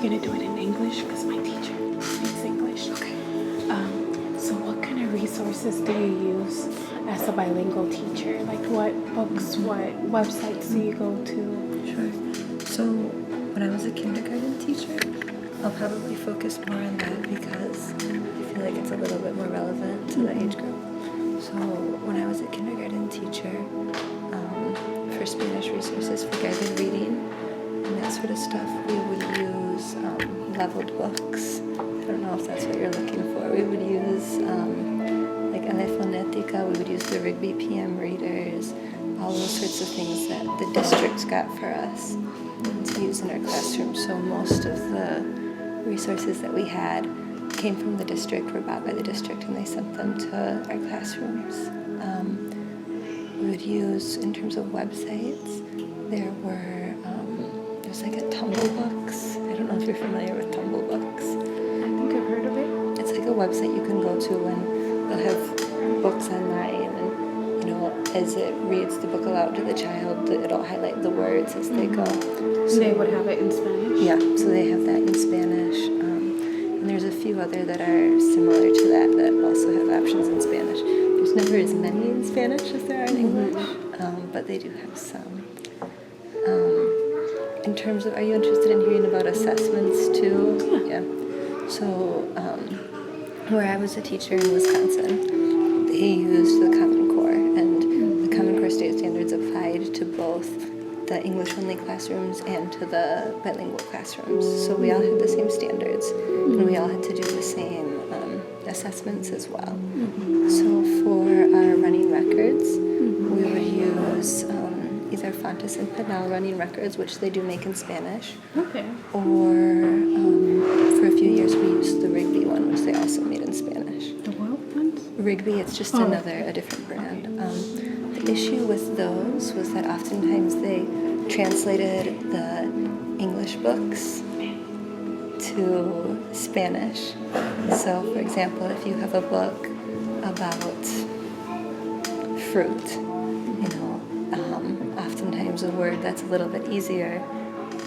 going to do it in English because my teacher speaks English. Okay. So what kind of resources do you use as a bilingual teacher? Like what books, what websites do you go to? Sure. So when I was a kindergarten teacher, I'll probably focus more on that because I feel like it's a little bit more relevant to the age group. So when I was a kindergarten teacher, for Spanish resources for guided reading and that sort of stuff, we would use leveled books. I don't know if that's what you're looking for. We would use like Elefonética, we would use the Rigby PM readers, all those sorts of things that the districts got for us to use in our classroom. So most of the resources that we had came from the district, were bought by the district, and they sent them to our classrooms. We would use, in terms of websites, there was like a Tumblebooks. I don't know if you're familiar with Tumblebooks. I think I've heard of it. It's like a website you can go to and they'll have books online, and as it reads the book aloud to the child, it'll highlight the words as they go. So they would have it in Spanish? Yeah, so they have that in Spanish. And there's a few other that are similar to that also have options in Spanish. There's never as many in Spanish as there are in English, but they do have some. In terms of, are you interested in hearing about assessments too? Yeah. So where I was a teacher in Wisconsin, they used the Common Core, and the Common Core state standards applied to both the English-only classrooms and to the bilingual classrooms. So we all had the same standards, and we all had to do the same assessments as well. So for our running records, we would use either Fontes and Pinal running records, which they do make in Spanish, Okay. or for a few years we used the Rigby one, which they also made in Spanish. The what ones? Rigby, it's just a different brand. The issue with those was that oftentimes they translated the English books to Spanish. So, for example, if you have a book about fruit, oftentimes a word that's a little bit easier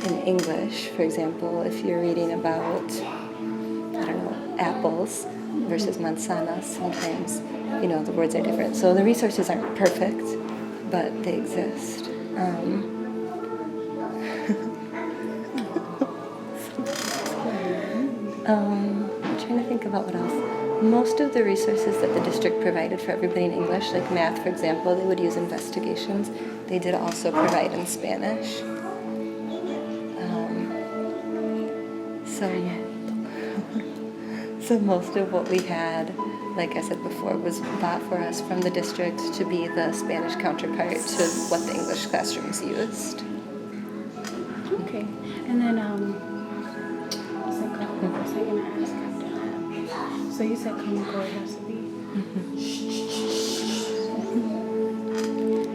in English. For example, if you're reading about, apples versus manzanas, sometimes, the words are different. So the resources aren't perfect, but they exist. I'm trying to think about what else. Most of the resources that the district provided for everybody in English, like math, for example, they would use investigations. They did also provide in Spanish. So most of what we had, like I said before, was bought for us from the district to be the Spanish counterpart to what the English classrooms used. Okay. And then, what was I going to ask after that? So you said Common Core has to be?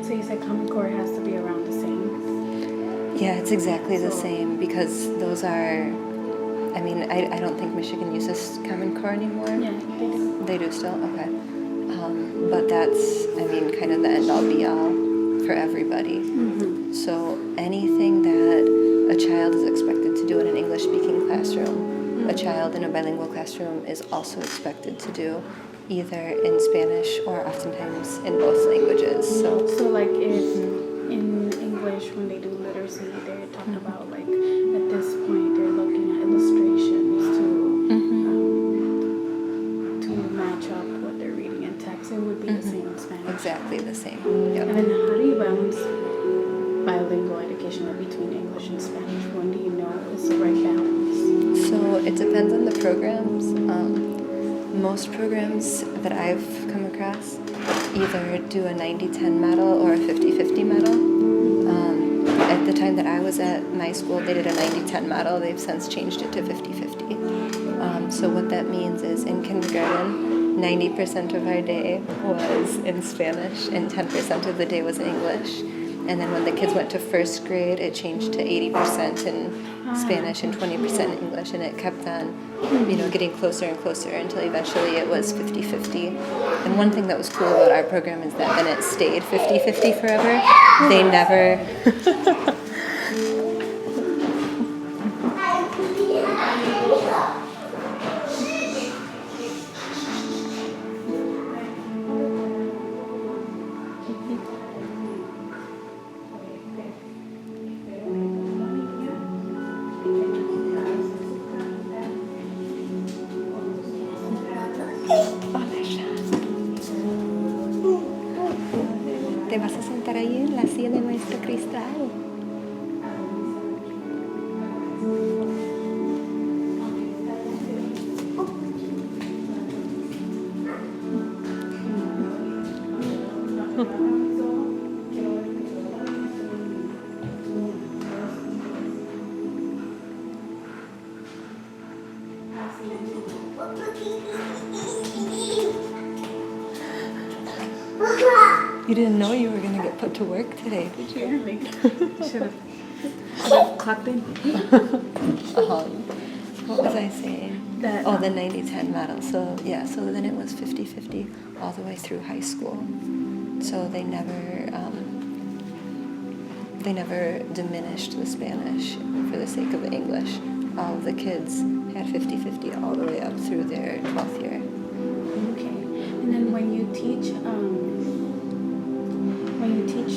So you said Common Core has to be around the same? Yeah, it's exactly the same, because those are, I don't think Michigan uses Common Core anymore. Yeah, they do. They do still? Okay. But that's, kind of the end-all be-all for everybody. So anything that a child is expected to do in an English-speaking classroom, a child in a bilingual classroom is also expected to do, either in Spanish or oftentimes in both languages. So like if in English, when they do literacy, they're talking about, like, at this point, they're looking at illustrations to match up what they're reading in text. It would be the same in Spanish. Exactly the same. Yep. And then how do you balance bilingual education between English and Spanish? When do you know is the right balance? So it depends on the programs. Most programs that I've come across either do a 90-10 model or a 50-50 model. At the time that I was at my school, they did a 90-10 model. They've since changed it to 50-50. So what that means is in kindergarten, 90% of our day was in Spanish and 10% of the day was in English. And then when the kids went to first grade, it changed to 80% in Spanish and 20% in English, and it kept on, getting closer and closer until eventually it was 50-50. And one thing that was cool about our program is that then it stayed 50-50 forever. They never... You didn't know you were going to get put to work today, did you? Should have clocked in. What was I saying? That, the 90-10 model. So, yeah, so then it was 50-50 all the way through high school. So they never diminished the Spanish for the sake of the English. All of the kids had 50-50 all the way up through their 12th year. Okay. And then when you teach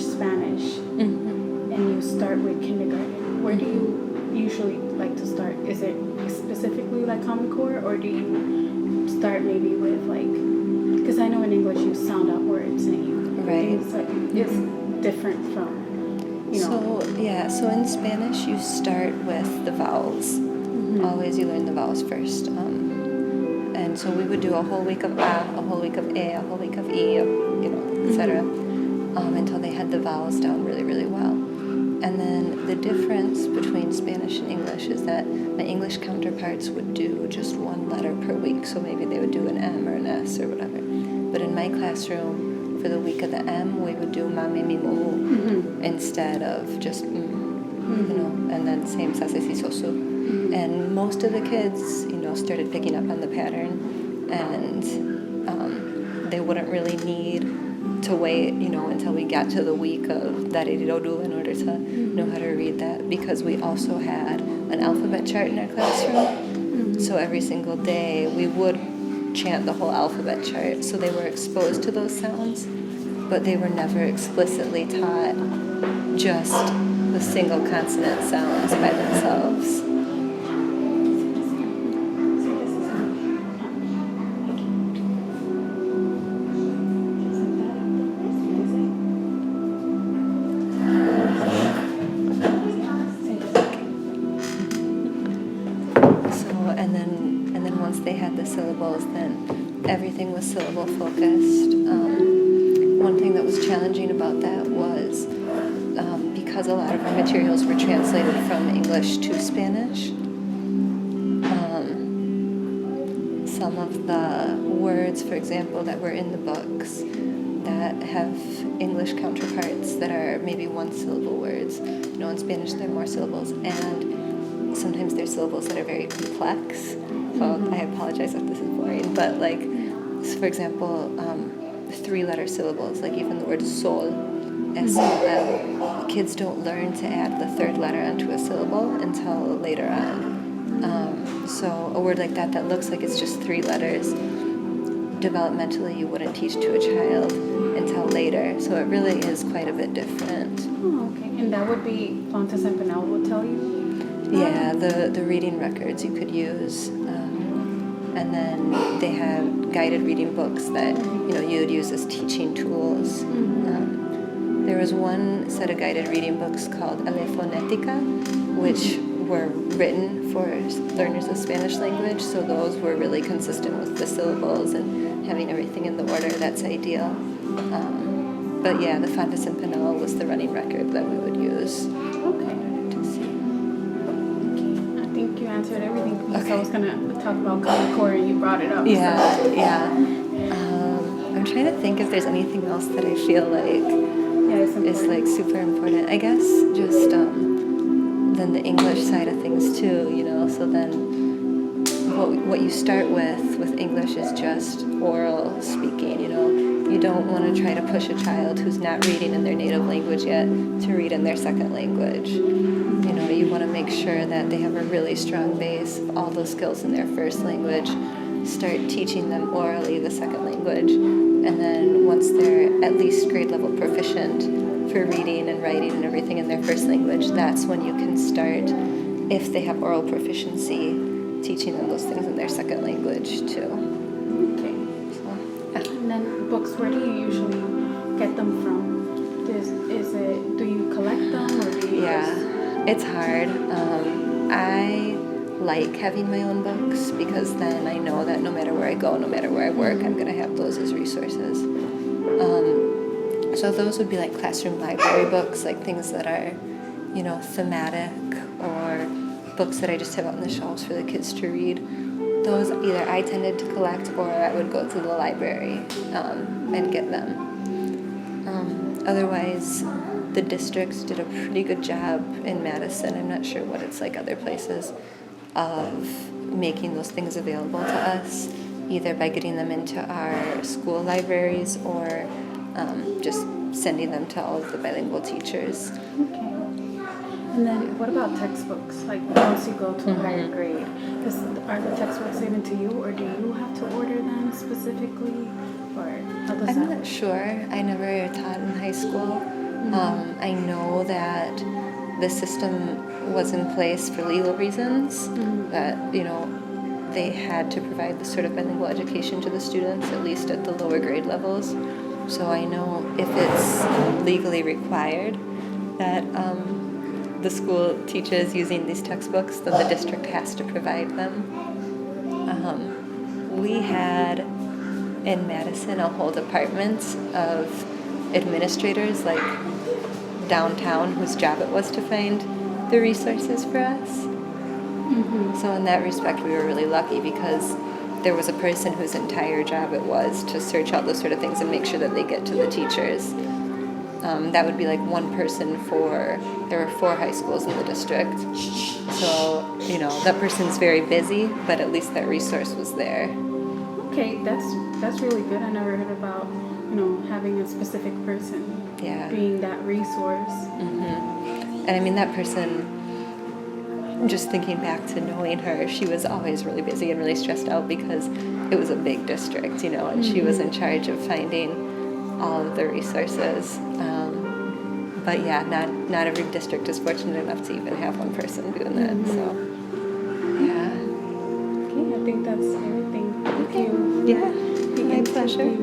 Spanish and you start with kindergarten, where do you usually like to start? Is it specifically like Common Core, or do you start maybe with like, because I know in English you sound out words and you things like it's different from, you know. So in Spanish you start with the vowels. Always you learn the vowels first. And so we would do a whole week of A, a whole week of E, a whole week of E, etc. Until they had the vowels down really, really well. And then the difference between Spanish and English is that my English counterparts would do just one letter per week. So maybe they would do an M or an S or whatever. But in my classroom, for the week of the M, we would do mame, mi, mu, instead of just and then same sa, se, si, so, su. And most of the kids, started picking up on the pattern, and they wouldn't really need to wait, until we got to the week of Daririrodu in order to know how to read that, because we also had an alphabet chart in our classroom. So every single day we would chant the whole alphabet chart, so they were exposed to those sounds, but they were never explicitly taught just the single consonant sounds by themselves. They had the syllables, then everything was syllable focused. One thing that was challenging about that was because a lot of our materials were translated from English to Spanish, some of the words, for example, that were in the books that have English counterparts that are maybe one-syllable words. In Spanish there are more syllables, and sometimes there's syllables that are very complex. Well, I apologize if this is boring, but for example, 3-letter syllables, like even the word sol, S-O-L, kids don't learn to add the 3rd letter onto a syllable until later on. So a word like that looks like it's just 3 letters, developmentally you wouldn't teach to a child until later, so it really is quite a bit different. Oh, okay. And that would be Fontes and Pinel will tell you? Yeah, the reading records you could use. And then they had guided reading books that, you would use as teaching tools. There was one set of guided reading books called Ele Fonética, which were written for learners of Spanish language, so those were really consistent with the syllables and having everything in the order. That's ideal. But yeah, the Fontes and Pinel was the running record that we would use. Okay. To see. I think you answered everything. Okay. So I was going to talk about Common Core and you brought it up. Yeah, so. yeah. I'm trying to think if there's anything else that I feel like is like super important. I guess just then the English side of things too, so then what you start with English is just oral speaking, You don't want to try to push a child who's not reading in their native language yet to read in their second language. You want to make sure that they have a really strong base of all those skills in their first language. Start teaching them orally the second language. And then once they're at least grade level proficient for reading and writing and everything in their first language, that's when you can start, if they have oral proficiency, teaching them those things in their second language too. Okay. So, yeah. And then books, where do you usually get them from? Do you collect them or do you It's hard. I like having my own books because then I know that no matter where I go, no matter where I work, I'm going to have those as resources. So those would be like classroom library books, like things that are, thematic, or books that I just have out on the shelves for the kids to read. those either I tended to collect or I would go to the library and get them. Otherwise, the district did a pretty good job in Madison. I'm not sure what it's like other places, of making those things available to us, either by getting them into our school libraries or just sending them to all of the bilingual teachers. Okay. And then what about textbooks? Like once you go to a higher grade, are the textbooks given to you, or do you have to order them specifically, or how does that I'm work? not sure. I never taught in high school. I know that the system was in place for legal reasons, that, they had to provide this sort of bilingual education to the students, at least at the lower grade levels. So I know if it's legally required that the school teaches using these textbooks, then the district has to provide them. We had in Madison a whole department of administrators, like downtown, whose job it was to find the resources for us. So in that respect, we were really lucky because there was a person whose entire job it was to search out those sort of things and make sure that they get to the teachers. That would be like one person there were 4 high schools in the district. So, that person's very busy, but at least that resource was there. Okay, that's really good. I never heard about, having a specific person being that resource. And I mean, that person, just thinking back to knowing her, she was always really busy and really stressed out because it was a big district, and she was in charge of finding all of the resources. But yeah, not every district is fortunate enough to even have one person doing that. So, yeah. Okay, I think that's everything. Thank you. Yeah, my pleasure.